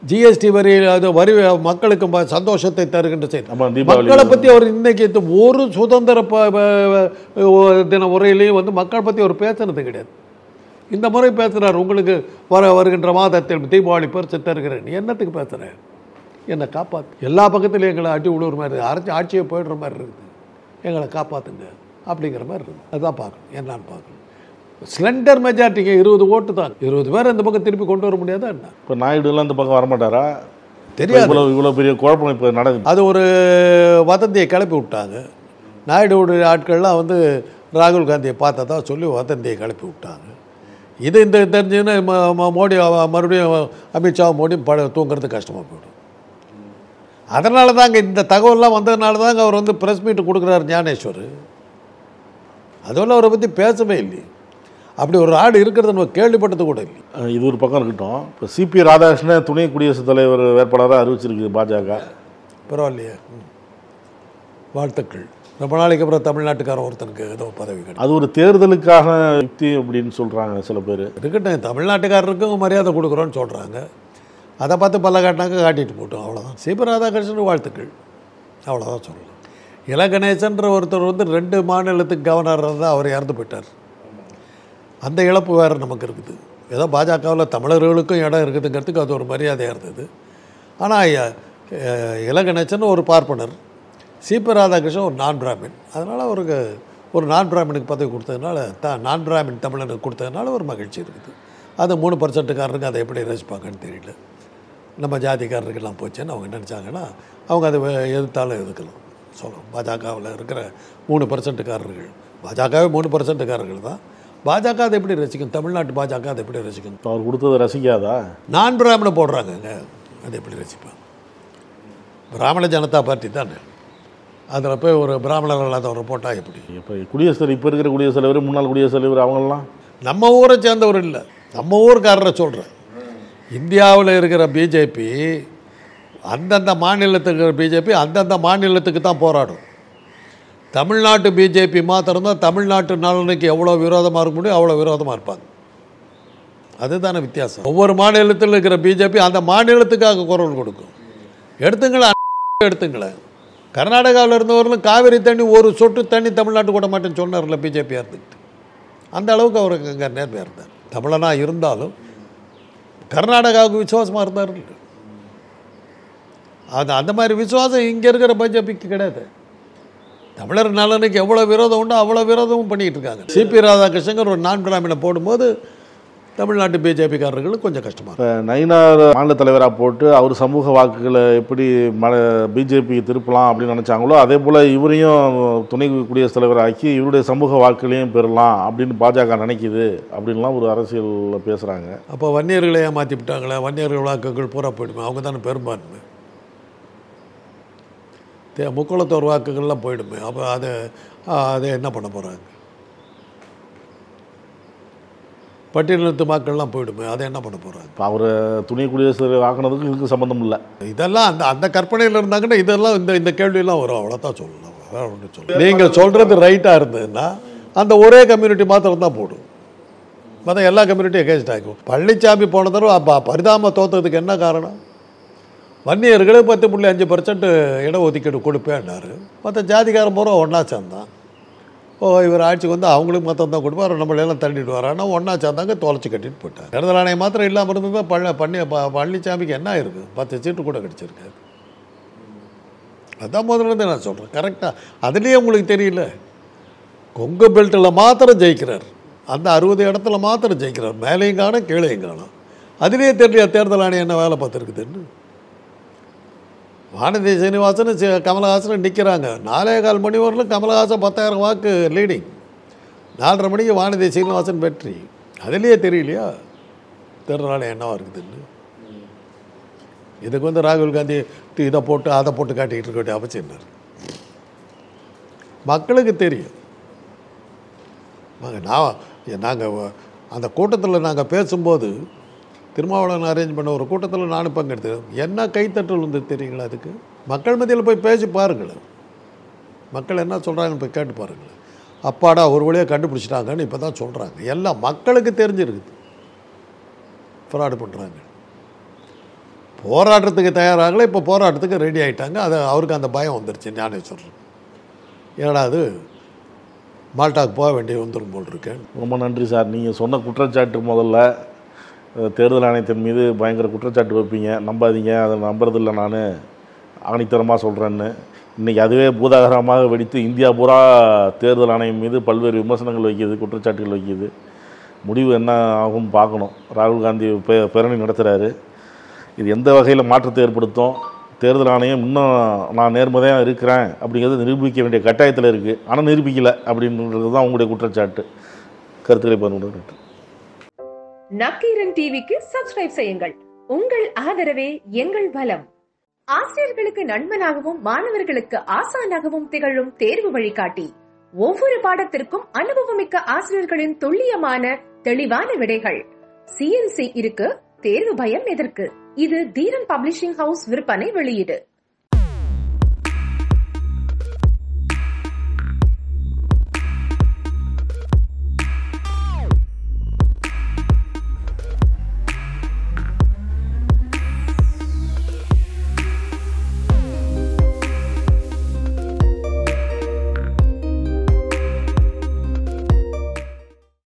S6: ஜிஎஸ்டி வரி, அது வரி மக்களுக்கு சந்தோஷத்தை தருகின்ற செய்தி. மக்களை பற்றி அவர் இன்னைக்கு ஒரு சுதந்திர தின உரையிலையும் வந்து மக்களை பற்றி அவர் பேசுனது கிடையாது. இந்த முறை பேசுகிறார், உங்களுக்கு வருகின்ற மாதத்தில் தீபாவளி பரிசு தருகிறேன். என்னத்துக்கு பேசுகிறேன், என்னை காப்பாற்று. எல்லா பக்கத்துலையும் எங்களை அடி விழுவுற மாதிரி, ஆட்சியை போயிடுற மாதிரி இருக்குது, எங்களை காப்பாற்றுங்க அப்படிங்கிற மாதிரி இருக்குது. அதுதான் பார்க்கணும், என்னான்னு பார்க்கணும். ஸ்லெண்டர் மெஜாரிட்டிக்கு 20 ஓட்டு தான், 20 பேர் இந்த பக்கம் திருப்பி கொண்டு வர முடியாதா என்ன?
S7: இப்போ நாயுடுலாம் இந்த பக்கம் வரமாட்டாரா
S6: தெரியாது.
S7: இவ்வளோ பெரிய குழப்பம் இப்போ நடக்குது.
S6: அது ஒரு வதந்தியை கிளப்பி விட்டாங்க. நாயுடுவுடைய ஆட்கள்லாம் வந்து ராகுல் காந்தியை பார்த்ததா சொல்லி வதந்தியை கிளப்பி விட்டாங்க. இது இந்த தெரிஞ்சுன்னா மோடி மறுபடியும் அமித்ஷா மோடி தூங்குறது கஷ்டமாக போயிடும். அதனால தாங்க இந்த தகவல்லாம் வந்ததுனால தாங்க அவர் வந்து ப்ரெஸ் மீட் கொடுக்குறாரு ஞானேஸ்வர். அதுவெல்லாம் அவரை பற்றி பேசவே இல்லை. அப்படி ஒரு ஆடு இருக்கிறத நம்ம கேள்விப்பட்டது கூட இல்லை.
S7: இது ஒரு பக்கம் இருக்கட்டும். இப்போ சிபி ராதாகிருஷ்ணன் துணை குடியரசுத் தலைவர் வேட்பாளராக அறிவிச்சிருக்கு பாஜக.
S6: பரவாயில்லையே, வாழ்த்துக்கள். ரொம்ப நாளைக்கு அப்புறம் தமிழ்நாட்டுக்காரன் ஒருத்தனுக்கு ஏதோ பதவி கிடைக்கும்.
S7: அது ஒரு தேர்தலுக்காக யுக்தி அப்படின்னு சொல்கிறாங்க சில பேர்.
S6: இருக்கட்டும், தமிழ்நாட்டுக்காரருக்கும் மரியாதை கொடுக்குறோன்னு சொல்கிறாங்க. அதை பார்த்து பல்ல காட்டினாக்க காட்டிட்டு போட்டோம், அவ்வளோதான். சிபி ராதாகிருஷ்ணன் வாழ்த்துக்கள், அவ்வளோதான் சொல்லலாம். இலகணேசன்ற ஒருத்தர் வந்து 2 மாநிலத்துக்கு கவர்னராக தான் அவர் இறந்து போயிட்டார். அந்த இழப்பு வேறு நமக்கு இருக்குது. ஏதோ பாஜகவில் தமிழர்களுக்கும் இடம் இருக்குதுங்கிறதுக்கு அது ஒரு மரியாதையாக இருந்தது. ஆனால் இலகணேசன் ஒரு பார்ப்பனர், சிபி ராதாகிருஷ்ணன் ஒரு நான் பிராமின். அதனால் அவருக்கு ஒரு நான் பிராமினுக்கு பதவி கொடுத்ததுனால, நான் பிராமின் தமிழனுக்கு கொடுத்ததுனால ஒரு மகிழ்ச்சி இருக்குது. அது 3%காரருக்கு அதை எப்படி ரசிப்பாங்கன்னு தெரியல. நம்ம ஜாதிக்காரருக்கெல்லாம் போச்சேன்னு அவங்க நினச்சாங்கன்னா அவங்க அதை எதிர்த்தாலும் எதுக்கலாம் சொல்லலாம். பாஜகவில் இருக்கிற 3%காரர்கள், பாஜகவே 3%காரர்கள் தான். பாஜக அதை எப்படி ரசிக்கும்? தமிழ்நாட்டு பாஜக அதை எப்படி ரசிக்கும்?
S7: அவர் கொடுத்ததை ரசிக்காதா?
S6: நான் பிராமணை போடுறாங்கங்க, அதை எப்படி ரசிப்பான்? பிராமண ஜனதா பார்ட்டி தானே, அதில் போய் ஒரு பிராமணர் இல்லாதவரை போட்டால் எப்படி?
S7: இப்போ குடியரசுத் தலைவர், இப்போ இருக்கிற குடியரசுத் தலைவர், முன்னாள் குடியரசுத் தலைவர் அவங்கெல்லாம்
S6: நம்ம ஊரை சேர்ந்தவர் இல்லை, நம்ம ஊருக்காரரை சொல்கிறேன். இந்தியாவில் இருக்கிற பிஜேபி அந்தந்த மாநிலத்துக்கு இருக்கிற பிஜேபி அந்தந்த மாநிலத்துக்கு தான் போராடும். தமிழ்நாட்டு பிஜேபி மாத்திரம்தான் தமிழ்நாட்டு நலனுக்கு எவ்வளோ விரோதமாக இருக்க முடியும் அவ்வளோ விரோதமாக இருப்பாங்க. அதுதானே வித்தியாசம். ஒவ்வொரு மாநிலத்தில் இருக்கிற பிஜேபி அந்த மாநிலத்துக்காக குரல் கொடுக்கும். எடுத்துங்களேன், கர்நாடகாவில் இருந்தவர்களும் காவிரி தண்ணி ஒரு சொட்டு தண்ணி தமிழ்நாட்டு கூட மாட்டேன்னு சொன்னார்ல பிஜேபியாக இருந்துக்கிட்டு. அந்த அளவுக்கு அவருக்கு அங்கே நேர்மையாக இருந்தார். தமிழனாக இருந்தாலும் கர்நாடகாவுக்கு விசுவாசமாக இருந்தார். அது அந்த மாதிரி விசுவாசம் இங்கே இருக்கிற பிஜேபிக்கு கிடையாது. தமிழர் நலனுக்கு எவ்வளோ விரோதம் உண்டோ அவ்வளோ விரோதமும் பண்ணிகிட்டு இருக்காங்க. சிபி ராதாகிருஷ்ணன் ஒரு நான் பிராமணனை போடும்போது தமிழ்நாட்டு பிஜேபிக்காரர்களுக்கு கொஞ்சம் கஷ்டமாக.
S7: இப்போ நயினார் மாநில தலைவராக போட்டு அவர் சமூக வாக்குகளை எப்படி பிஜேபி திருப்பலாம் அப்படின்னு நினச்சாங்களோ அதே போல் இவரையும் துணை குடியரசுத் தலைவர் ஆக்கி இவருடைய சமூக வாக்குகளையும் பெறலாம் அப்படின்னு பாஜக நினைக்குது அப்படின்லாம் ஒரு அரசியல் பேசுகிறாங்க.
S6: அப்போ வன்னியர்களை ஏமாற்றி விட்டாங்களே, வன்னியர்கள் வாக்குகள் பூரா போயிடுமே, அவங்க தானே பெரும்பான்மை. முக்குளத்தோர் வாக்குகள்லாம் போயிடுமே, அப்போ அதை என்ன பண்ண போகிறாங்க? பட்டியலினத்து மக்கள்லாம் போயிடுமே, அதை என்ன பண்ண போகிறாங்க?
S7: இப்போ அவர் துணை குடியரசு ஆக்கினதுக்கு இதுக்கு சம்மந்தம் இல்லை.
S6: இதெல்லாம் அந்த கற்பனையில் இருந்தாங்கன்னா இதெல்லாம் இந்த கேள்வியெல்லாம் வரும், அவ்வளோதான் சொல்லலாம். வேறு ஒன்று சொல்லலாம். நீங்கள் சொல்கிறது ரைட்டாக இருந்ததுன்னா அந்த ஒரே கம்யூனிட்டி மாத்திரம் தான் போடும், மற்ற எல்லா கம்யூனிட்டியும் எகேன்ஸ்ட் ஆகும். பழனிசாமி போன தடவை பரிதாம தோற்றதுக்கு என்ன காரணம்? வன்னியர்கள் 10.5% இடஒதுக்கீடு கொடுப்பேன்னாரு. மற்ற ஜாதிகாரம் பூரா ஒன்றா சேர்ந்தான். இவர் ஆட்சிக்கு வந்து அவங்களுக்கு மொத்தம் தான் கொடுப்பார், நம்மளெல்லாம் தள்ளிட்டு வரான்னா ஒன்றா சேர்ந்தாங்க, தொலைச்சி கட்டிட்டு போட்டார். தேர்தல் ஆணையம் மாத்திரம் இல்லாமல் இருந்தது பழனிசாமிக்கு என்ன இருக்குது? 10 சீட்டு கூட கிடச்சிருக்காரு. அதான் முதல்ல நான் சொல்கிறேன் கரெக்டாக. அதுலேயே உங்களுக்கு தெரியல, கொங்கு பெல்ட்டில் மாத்திரம் ஜெயிக்கிறார், அந்த 60 இடத்துல மாத்திரம் ஜெயிக்கிறார், மேலேயும் காணும் கீழேயும் காணும். அதுலேயே தெரியல தேர்தல் ஆணையம் என்ன வேலை பார்த்துருக்குதுன்னு. வானதி சீனிவாசன் கமலஹாசன் நிற்கிறாங்க. 4.25 மணி வரலும் கமலஹாசன் 10,000 வாக்கு லீடிங். 4:30 மணிக்கு வானதி சீனிவாசன் வெற்றி. அதுலேயே தெரியலையா தேர்தல் ஆணையம் என்னவா இருக்குதுன்னு? இதுக்கு வந்து ராகுல் காந்தி இதை போட்டு அதை போட்டு காட்டிக்கிட்டு இருக்க வேண்டிய அவசியம் என்ன? மக்களுக்கு தெரியும். நாங்கள் அந்த கூட்டத்தில் நாங்கள் பேசும்போது திருமாவளவன் அரேஞ்ச் பண்ண ஒரு கூட்டத்தில் நானும் பங்கெடுத்தேன். என்ன கைத்தட்டல் வந்து தெரியுங்களா? அதுக்கு மக்கள் மத்தியில் போய் பேசி பாருங்களேன், மக்கள் என்ன சொல்கிறாங்கன்னு போய் கேட்டு பாருங்களேன். அப்பாடா ஒரு வழியாக கண்டுபிடிச்சிட்டாங்கன்னு இப்போ தான் சொல்கிறாங்க. எல்லாம் மக்களுக்கு தெரிஞ்சிருக்குது ஃப்ராடு பண்ணுறாங்க. போராட்டத்துக்கு தயாராகல, இப்போ போராட்டத்துக்கு ரெடி ஆகிட்டாங்க. அது அவருக்கு அந்த பயம் வந்துருச்சு. நானே சொல்கிறேன், ஏடா அது மால்டாக்கு போக வேண்டிய வந்துடும் போல் இருக்கேன்.
S7: ரொம்ப நன்றி சார். நீங்கள் சொன்ன குற்றச்சாட்டு முதல்ல தேர்தல் ஆணையத்தின் மீது பயங்கர குற்றச்சாட்டு வைப்பீங்க, நம்பாதீங்க, அதை நம்புறதில்லை, நான் ஆணித்தரமாக சொல்கிறேன்னு. இன்றைக்கி அதுவே பூதாகரமாக வெடித்து இந்தியா பூரா தேர்தல் ஆணையம் மீது பல்வேறு விமர்சனங்கள் வைக்கிது, குற்றச்சாட்டுகள் வைக்கிது. முடிவு என்ன ஆகும் பார்க்கணும். ராகுல் காந்தி பேரணி நடத்துகிறாரு, இது எந்த வகையில் மாற்றத்தை ஏற்படுத்தும்? தேர்தல் ஆணையம் இன்னும் நான் நேர்மறையாக இருக்கிறேன் அப்படிங்கிறது நிரூபிக்க வேண்டிய கட்டாயத்தில் இருக்குது, ஆனால் நிரூபிக்கலை அப்படின்றது தான் உங்களுடைய குற்றச்சாட்டு. கருத்துக்களை பகிர்ந்து
S8: நக்கீரன் டிவிக்கு சப்ஸ்கிரைப் செய்யுங்கள். உங்கள் ஆதரவே எங்கள் பலம். ஆசிரியர்களுக்கு நண்பனாகவும் மாணவர்களுக்கு ஆசானாகவும் திகழும் தேர்வு வழிகாட்டி. ஒவ்வொரு பாடத்திற்கும் அனுபவமிக்க ஆசிரியர்களின் துல்லியமான தெளிவான விடைகள். CNC இருக்கு, தேர்வு பயம் எதற்கு? இது தீரன் பப்ளிஷிங் ஹவுஸ் விற்பனை வெளியீடு.